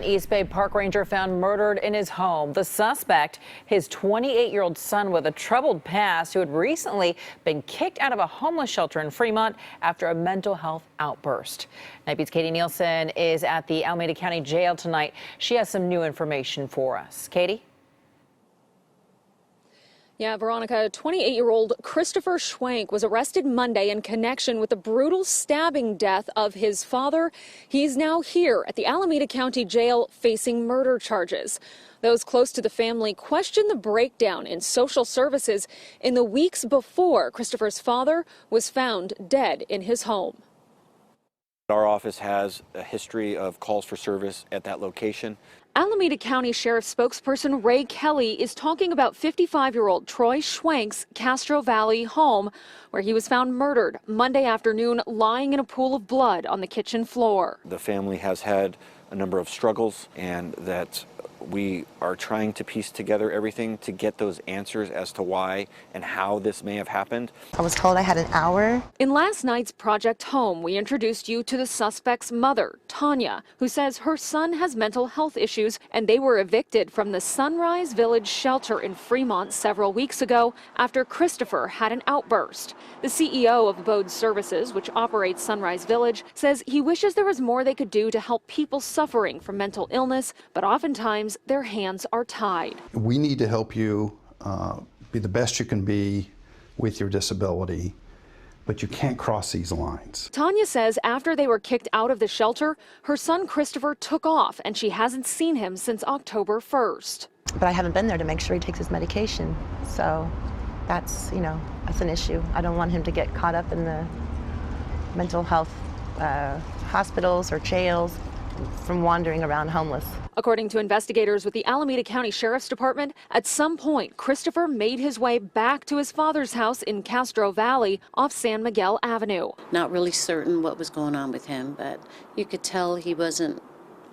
East Bay park ranger found murdered in his home. The suspect, his 28-year-old son with a troubled past who had recently been kicked out of a homeless shelter in Fremont after a mental health outburst. Night Beat's Katie Nielsen is at the Alameda County Jail tonight. She has some new information for us. Katie? Yeah, Veronica, 28-year-old Christopher Schwank was arrested Monday in connection with the brutal stabbing death of his father. He's now here at the Alameda County Jail facing murder charges. Those close to the family question the breakdown in social services in the weeks before Christopher's father was found dead in his home. Our office has a history of calls for service at that location. Alameda County Sheriff spokesperson Ray Kelly is talking about 55-year-old Troy Schwank's Castro Valley home, where he was found murdered Monday afternoon, lying in a pool of blood on the kitchen floor. The family has had a number of struggles, and that we are trying to piece together everything to get those answers as to why and how this may have happened. I was told I had an hour. In last night's Project Home, we introduced you to the suspect's mother, Tanya, who says her son has mental health issues and they were evicted from the Sunrise Village shelter in Fremont several weeks ago after Christopher had an outburst. The CEO of Abode Services, which operates Sunrise Village, says he wishes there was more they could do to help people suffering from mental illness, but oftentimes their hands are tied. We need to help you be the best you can be with your disability, but you can't cross these lines. Tanya says after they were kicked out of the shelter, her son Christopher took off and she hasn't seen him since October 1st. But I haven't been there to make sure he takes his medication. So that's, that's an issue. I don't want him to get caught up in the mental health hospitals or jails from wandering around homeless. According to investigators with the Alameda County Sheriff's Department, at some point, Christopher made his way back to his father's house in Castro Valley off San Miguel Avenue. Not really certain what was going on with him, but you could tell he wasn't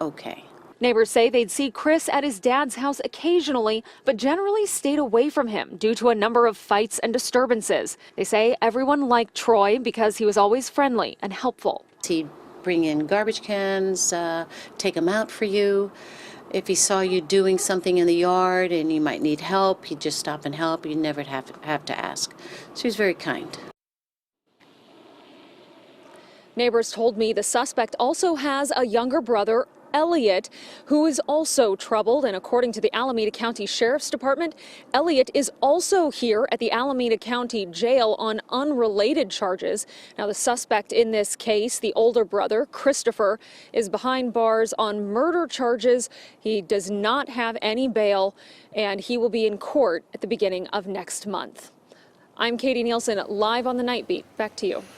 okay. Neighbors say they'd see Chris at his dad's house occasionally, but generally stayed away from him due to a number of fights and disturbances. They say everyone liked Troy because he was always friendly and helpful. He'd bring in garbage cans, take them out for you. If he saw you doing something in the yard and you might need help, he'd just stop and help. You'd never have to ask. So he was very kind. Neighbors told me the suspect also has a younger brother, Elliot, who is also troubled, and according to the Alameda County Sheriff's Department, Elliot is also here at the Alameda County Jail on unrelated charges. Now, the suspect in this case, the older brother, Christopher, is behind bars on murder charges. He does not have any bail, and he will be in court at the beginning of next month. I'm Katie Nielsen, live on the Night Beat. Back to you.